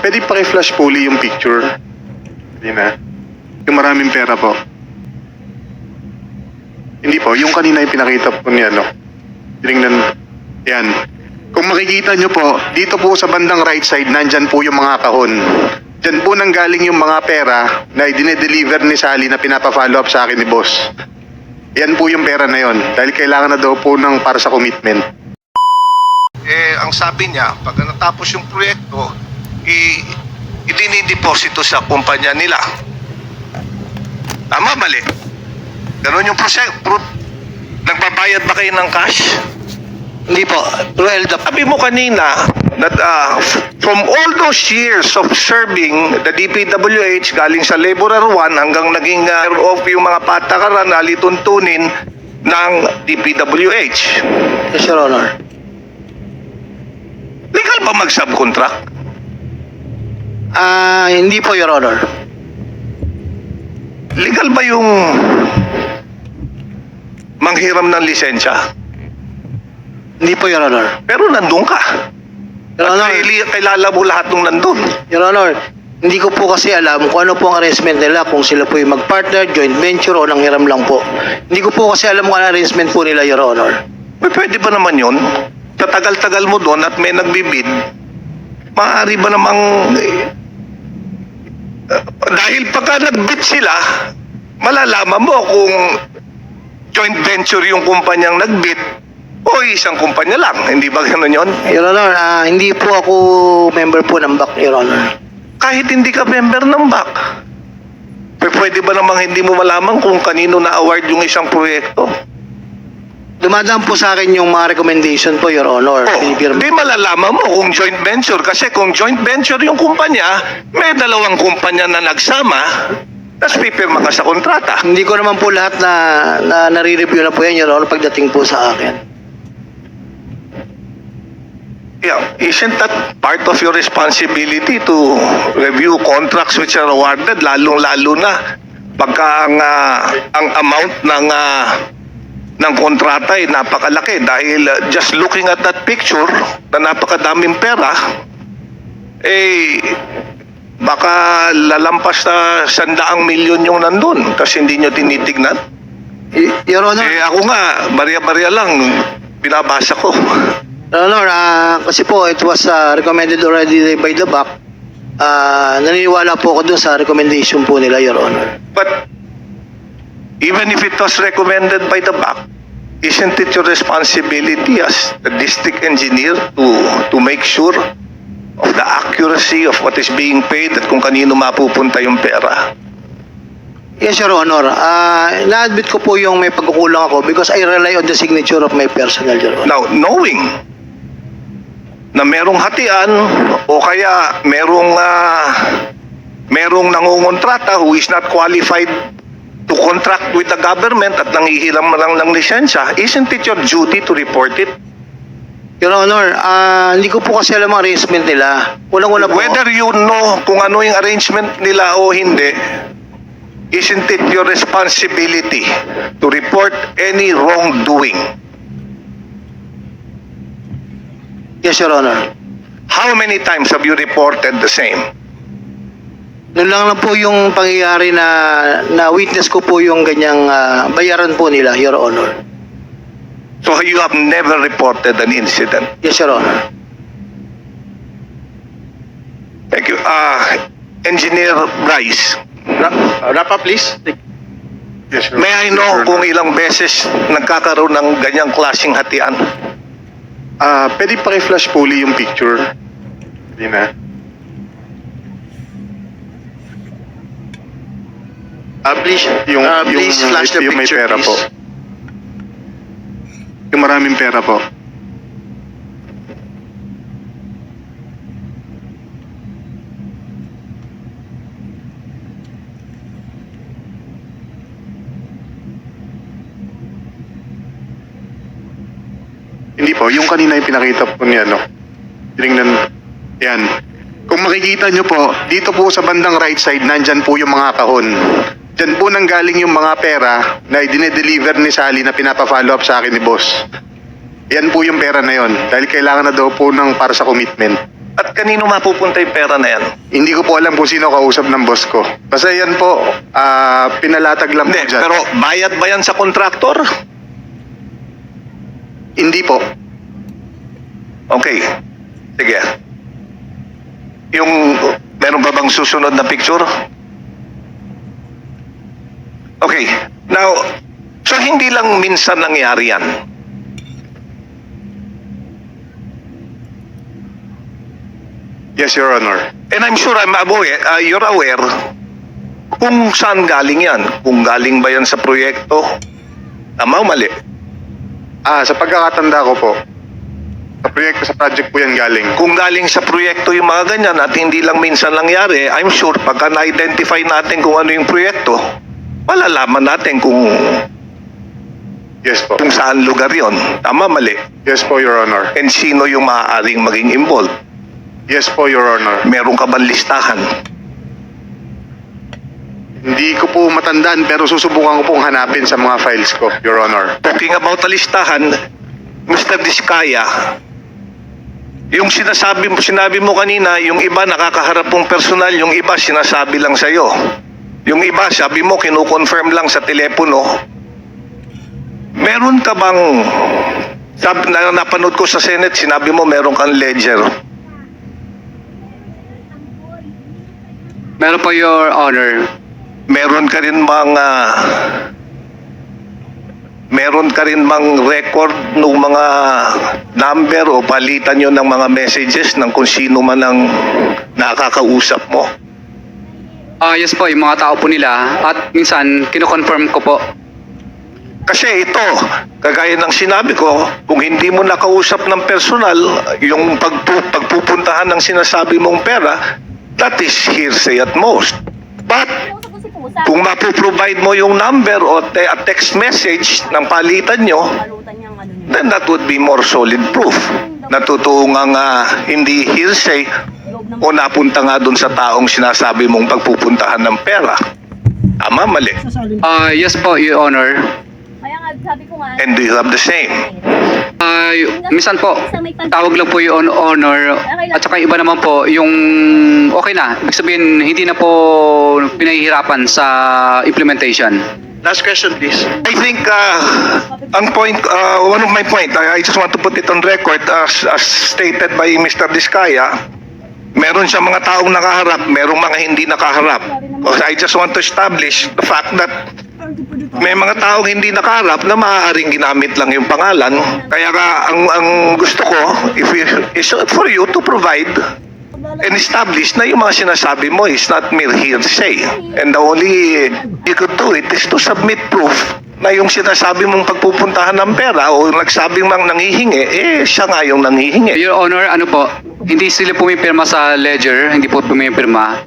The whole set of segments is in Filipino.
Pwede paki-flash puli yung picture. Hindi na. Yung maraming pera po. Hindi po, yung kanina yung pinakita po ni ano. Tinignan, yan. Kung makikita nyo po, dito po sa bandang right side, nandyan po yung mga kahon. Diyan po nanggaling yung mga pera na dinedeliver ni Sally na pinapa-follow up sa akin ni boss. Yan po yung pera na yon. Dahil kailangan na daw po ng para sa commitment. Ang sabi niya, pag natapos yung proyekto, idinideposito sa kumpanya nila. Tama, mali? Ganon yung nagbabayad ba kayo ng cash? Hindi po. Through LDAP. Sabi mo kanina that from all those years of serving the DPWH galing sa Laborer 1 hanggang naging of yung mga patakaran na lituntunin ng DPWH. Yes, Your Honor. Legal ba mag-subcontract? Hindi po, Your Honor. Legal ba yung manghiram ng lisensya? Hindi po, Your Honor. Pero nandun ka. Your Honor, Kilala mo lahat ng nandun. Your Honor, hindi ko po kasi alam kung ano po ang arrangement nila, kung sila po yung mag-partner, joint venture o nanghiram lang po. Hindi ko po kasi alam kung ano arrangement po nila, Your Honor. Pwede ba naman yun? Sa tagal-tagal mo doon at may nagbibid, maaari ba namang dahil pagka nagbid sila, malalaman mo kung joint venture yung kumpanyang nagbid o isang kumpanya lang. Hindi ba gano'n yun? Your Honor, hindi po ako member po ng BAC, Your Honor. Kahit hindi ka member ng BAC, pwede ba namang hindi mo malaman kung kanino na-award yung isang proyekto? Dumadaan po sa akin yung mga recommendation po, Your Honor. Di malalaman mo kung joint venture kasi kung joint venture yung kumpanya, may dalawang kumpanya na nagsama, tapos pipirma ka sa kontrata. Hindi ko naman po lahat na nare-review na po yan, Your Honor, pagdating po sa akin. Yeah, isn't that part of your responsibility to review contracts which are awarded, lalong-lalo na pagka ang amount ng kontrata ay napakalaki dahil just looking at that picture na napakadaming pera, baka lalampas na 100 milyon yung nandun kasi hindi nyo tinitignan. Your Honor, Ako nga, barya-barya lang, binabasa ko. Your Honor, kasi po it was recommended already by the BAC. Naniniwala po ako dun sa recommendation po nila, Your Honor. But even if it was recommended by the BAC, isn't it your responsibility as the district engineer to make sure of the accuracy of what is being paid at kung kanino mapupunta yung pera? Yes, Your Honor. Na-admit ko po yung may pagkukulang ako because I rely on the signature of my personnel, Your Honor. Now, knowing na merong hatian o kaya merong nangungontrata who is not qualified to contract with the government at nanghihiram lang ng lisensya, isn't it your duty to report it? Your Honor, hindi ko po kasi alam ang arrangement nila. Unang-una po. Whether you know kung ano yung arrangement nila o hindi, isn't it your responsibility to report any wrongdoing? Yes, Your Honor. How many times have you reported the same? Noon lang po yung pangyayari na witness ko po yung ganyang bayaran po nila, Your Honor. So you have never reported an incident? Yes, Your Honor. Thank you. Engineer Bryce, Wrap up please. Yes, may I know kung ilang beses nagkakaroon ng ganyang klaseng hatian? Pwede paki-flash puli yung picture. Hindi na. Please, please flash the yung may picture, pera please. po. Yung maraming pera po. Hindi po, yung kanina yung pinakita po ni ano. Tinignan, yan. Kung makikita nyo po, dito po sa bandang right side, nandyan po yung mga kahon. Diyan po nanggaling yung mga pera na dinedeliver ni Sally na pinapa-follow up sa akin ni boss. Yan po yung pera na yon. Dahil kailangan na daw po ng para sa commitment. At kanino mapupunta yung pera na yan? Hindi ko po alam kung sino kausap ng boss ko. Basta yan po, pinalatag lang po Hindi, dyan. pero bayad ba yan sa kontraktor? Hindi po. Okay. Sige. Meron ba bang susunod na picture? Okay. Now, so hindi lang minsan nangyari yan. Yes, Your Honor. And I'm sure you're aware kung saan galing yan. Kung galing ba yan sa proyekto? Tama o mali? Sa pagkakatanda ko po, sa project po yan galing. Kung galing sa proyekto yung mga ganyan at hindi lang minsan nangyari, I'm sure pagka na-identify natin kung ano yung proyekto, malalaman natin kung Yes po. saan lugar yon. Tama, mali? Yes po, Your Honor. And sino yung maaaring maging involved? Yes po, Your Honor. Meron ka bang listahan? Hindi ko po matandaan pero susubukan ko pong hanapin sa mga files ko, Your Honor. Talking about the listahan, Mr. Diskaya, yung sinabi mo kanina, yung iba nakakaharap mong personal, yung iba sinasabi lang sa'yo. Yung iba, sabi mo, kinukonfirm lang sa telepono. Meron ka bang, napanood ko sa Senate, sinabi mo meron kang ledger. Meron po, Your Honor. Meron ka rin bang record ng mga number o palitan nyo ng mga messages ng kung sino man ang nakakausap mo? Yes po, yung mga tao po nila. At minsan, kinoconfirm ko po. Kasi ito, kagaya ng sinabi ko, kung hindi mo nakausap ng personal, yung pagpupuntahan ng sinasabi mong pera, that is hearsay at most. But, kung mapoprovide mo yung number o a text message ng palitan nyo, then that would be more solid proof. Natutuong nga hindi hearsay o napunta nga dun sa taong sinasabi mong pagpupuntahan ng pera. Tama, mali. Yes po, Your Honor. Kaya nga, sabi ko nga, And do you have the same? Minsan po, tawag lang po yung honor. At saka iba naman po, yung okay na. Ibig sabihin, hindi na po pinahihirapan sa implementation. Last question, please. I think one of my point, I just want to put it on record as stated by Mr. Diskaya, meron siya mga taong nakaharap, merong mga hindi nakaharap. I just want to establish the fact that may mga taong hindi nakaharap na maaaring ginamit lang yung pangalan. Kaya ang gusto ko is for you to provide and establish na yung mga sinasabi mo is not mere hearsay. And the only you could do it is to submit proof na yung sinasabi mong pagpupuntahan ng pera o nagsabing mang nanghihingi, siya nga yung nanghihingi. Your Honor, ano po, hindi sila pumipirma sa ledger, hindi po pumipirma.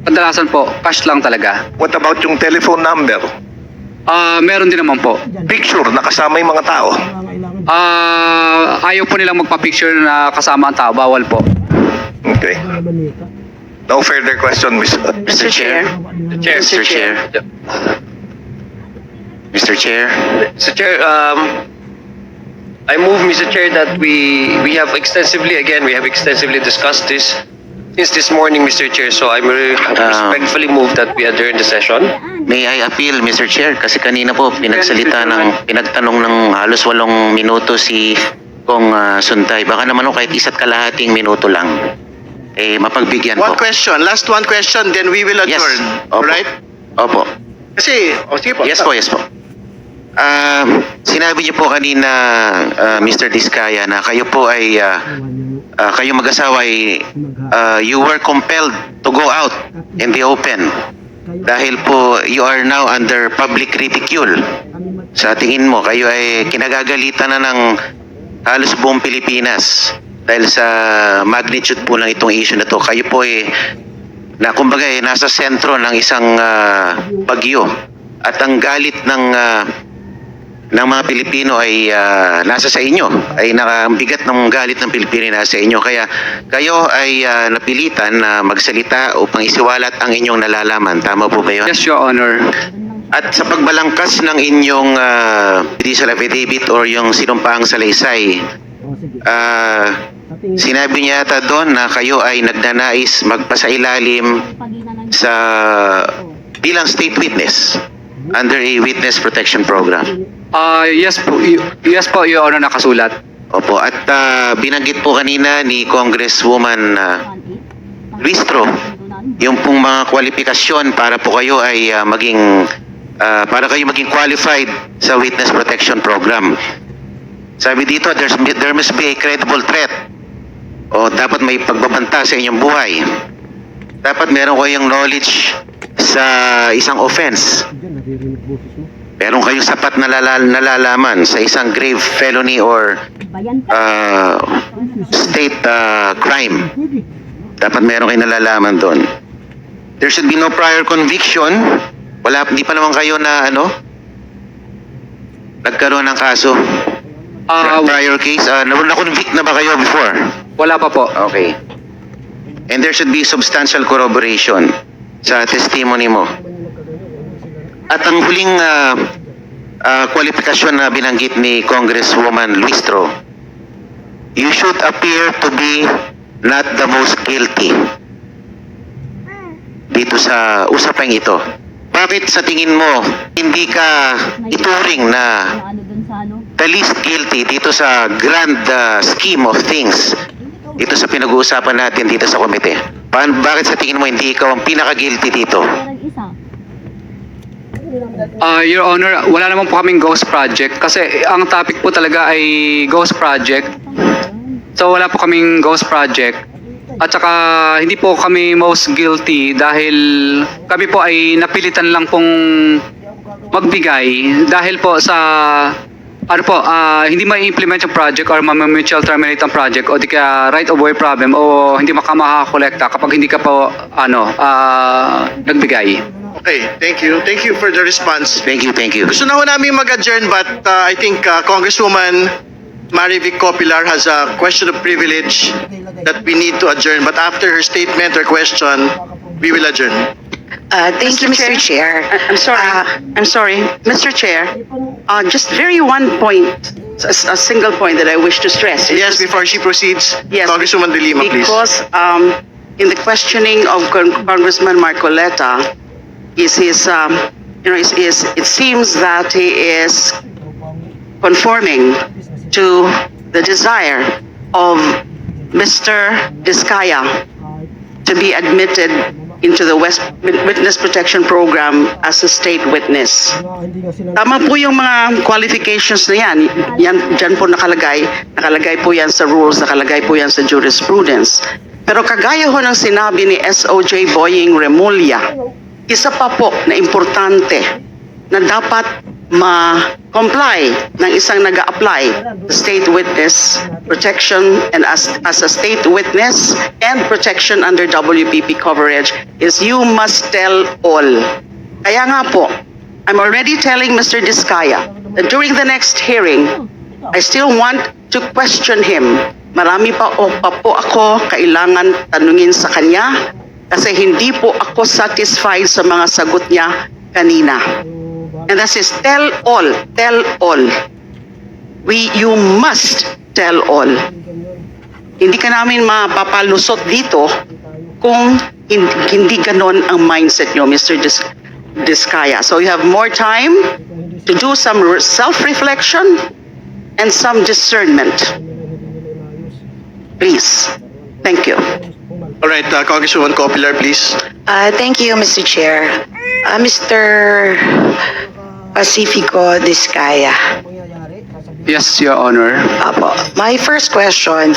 Kadalasan po, cash lang talaga. What about yung telephone number? Meron din naman po. Picture, nakasama yung mga tao. Ayaw po nilang magpa-picture na kasama ang tao, bawal po. Okay. No further question, Mr. Chair. Mr. Chair. Mr. Chair. Mr. Chair, I move, Mr. Chair, that we have extensively discussed this since this morning, Mr. Chair. So I respectfully move that we adjourn the session. May I appeal, Mr. Chair? Kasi kanina po pinagtanong ng halos 8 minuto si Kong Suntay. Baka naman kahit 1.5 minuto lang. Mapagbigyan po. Last one question, then we will Yes. adjourn. Opo. Alright? Opo. Kasi, sige po. Yes po. Sinabi niyo po kanina, Mr. Diskaya, na kayo po ay kayo mag-asawa ay you were compelled to go out in the open dahil po you are now under public ridicule. Sa tingin mo, kayo ay kinagagalitan na ng halos buong Pilipinas dahil sa magnitude po ng itong issue na to. Kayo po ay kumbaga nasa sentro ng isang bagyo at ang galit ng mga Pilipino ay nasa sa inyo, ay bigat ng galit ng Pilipino nasa inyo, kaya kayo ay napilitan na magsalita upang isiwalat ang inyong nalalaman. Tama po ba yun? Yes, Your Honor. At sa pagbalangkas ng inyong judicial affidavit or yung sinumpaang salaysay, Sinabi niya yata doon na kayo ay nagnanais magpasailalim sa bilang state witness under a witness protection program. Yes po, Your Honor, nakasulat. Opo, at binanggit po kanina ni Congresswoman Luistro yung pong mga kwalifikasyon para po kayo ay para kayo maging qualified sa witness protection program. Sabi dito, there must be a credible threat. O dapat may pagbabanta sa inyong buhay. Dapat meron kayong knowledge sa isang offense. Meron kayong sapat na nalalaman sa isang grave felony or state crime. Dapat meron kayong nalalaman doon. There should be no prior conviction. Hindi pa naman kayo na nagkaroon ng kaso. Prior case, na-convict na ba kayo before? Wala pa po. Okay. And there should be substantial corroboration sa testimony mo. At ang huling kwalifikasyon na binanggit ni Congresswoman Luistro, you should appear to be not the most guilty dito sa usapang ito. Bakit sa tingin mo hindi ka ituring na Ano dun sa ano? the least guilty dito sa grand scheme of things dito sa pinag-uusapan natin dito sa komite? Bakit sa tingin mo hindi ikaw ang pinaka-guilty dito? Parang isa. Your Honor, wala naman po kaming ghost project kasi ang topic po talaga ay ghost project. So wala po kaming ghost project. At saka hindi po kami most guilty dahil kami po ay napilitan lang pong magbigay dahil po sa hindi ma-implement yung project or ma-mutual terminate ang project o di kaya right of way problem o hindi makakakolekta kapag hindi ka po nagbigay. Okay, thank you. Thank you for the response. Thank you, thank you. Gusto na ho namin mag-adjourn but I think Congresswoman Marivic Copilar has a question of privilege that we need to adjourn. But after her statement or question, we will adjourn. Thank you, Mr. Chair. I'm sorry, Mr. Chair. Just very one point, a single point that I wish to stress. Yes, before she proceeds, Yes, Congresswoman De Lima, please. Because in the questioning of Congressman Marcoleta, it seems that he is conforming to the desire of Mr. Diskaya to be admitted into the Witness Protection Program as a state witness. Tama po yung mga qualifications na yan. Dyan po nakalagay po yan sa rules, nakalagay po yan sa jurisprudence. Pero kagaya ho ng sinabi ni SOJ Boying Remulla, isa pa po na importante na dapat ma-comply ng isang nag-a-apply state witness protection and as a state witness and protection under WPP coverage is you must tell all. Kaya nga po, I'm already telling Mr. Diskaya that during the next hearing, I still want to question him. Marami pa po ako kailangan tanungin sa kanya kasi hindi po ako satisfied sa mga sagot niya kanina. And that is tell all, tell all. You must tell all. Hindi ka namin mapapalusot dito kung hindi ganon ang mindset nyo, Mr. Diskaya. So you have more time to do some self-reflection and some discernment. Please. Thank you. All right, Congresswoman Copilar, please. Thank you, Mr. Chair. Mr. Pacifico Diskaya. Yes, Your Honor. Apo. My first question,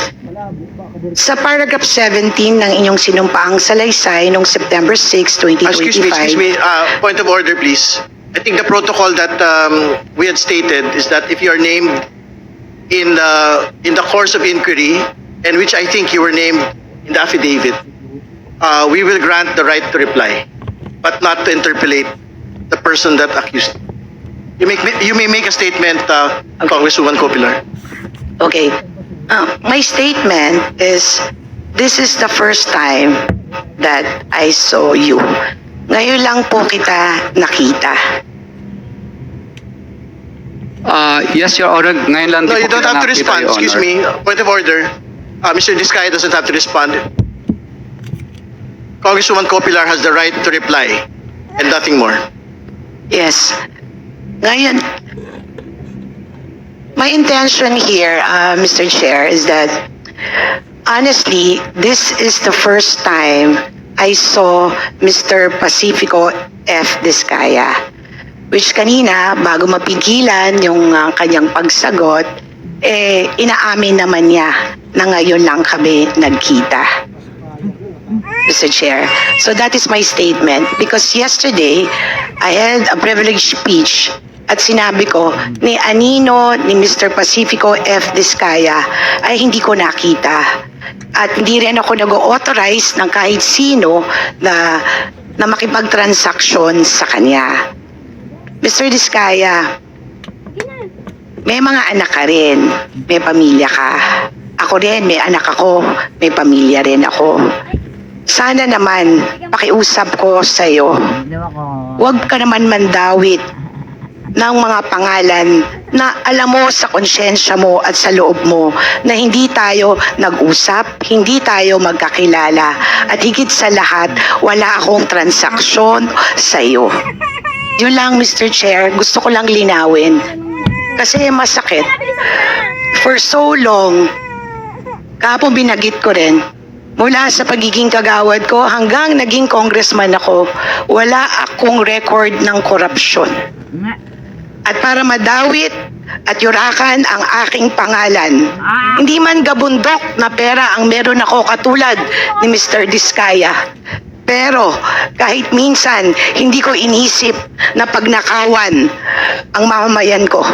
sa paragraph 17 ng inyong sinumpaang salaysay noong September 6, 2025. Excuse me. Point of order, please. I think the protocol that we had stated is that if you are named in the course of inquiry, and which I think you were named in the affidavit, we will grant the right to reply, but not to interpolate the person that accused. You may make a statement, Congresswoman Copilar. Okay. My statement is, this is the first time that I saw you. Ngayon lang po kita nakita. Yes, Your Honor. Ngayon lang No, din you po don't kita have to nakita, respond. Your Excuse Honor. me. Point of order. Mr. Diskaya doesn't have to respond. Congresswoman Copilar has the right to reply and nothing more. Yes. Ngayon, my intention here, Mr. Chair, is that honestly, this is the first time I saw Mr. Pacifico F. Diskaya. Which kanina, bago mapigilan yung kanyang pagsagot, inaamin naman niya na ngayon lang kami nagkita. Mr. Chair. So that is my statement because yesterday I had a privileged speech at sinabi ko ni Anino ni Mr. Pacifico F. Diskaya ay hindi ko nakita at hindi rin ako nag-authorize ng kahit sino na makipagtransaksyon sa kanya. Mr. Diskaya, may mga anak ka rin, may pamilya ka. Ako rin, may anak ako, may pamilya rin ako. Sana naman, pakiusap ko sa iyo, huwag ka naman mandawit ng mga pangalan na alam mo sa konsyensya mo at sa loob mo na hindi tayo nag-usap, hindi tayo magkakilala, at higit sa lahat, wala akong transaksyon sa iyo. Yun lang, Mr. Chair, gusto ko lang linawin. Kasi masakit. For so long, kapon binagit ko rin, mula sa pagiging kagawad ko hanggang naging congressman ako, wala akong record ng korupsyon. At para madawit at yurakan ang aking pangalan, hindi man gabundok na pera ang meron ako katulad ni Mr. Diskaya. Pero kahit minsan, hindi ko inisip na pagnakawan ang mamamayan ko.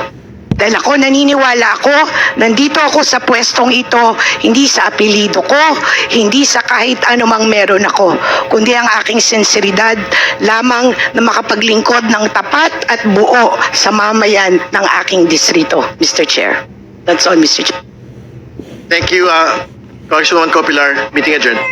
Dahil ako naniniwala ako, nandito ako sa pwestong ito, hindi sa apelido ko, hindi sa kahit anumang meron ako, kundi ang aking sinseridad lamang na makapaglingkod ng tapat at buo sa mamayan ng aking distrito, Mr. Chair. That's all, Mr. Chair. Thank you, Congresswoman Copilar. Meeting adjourned.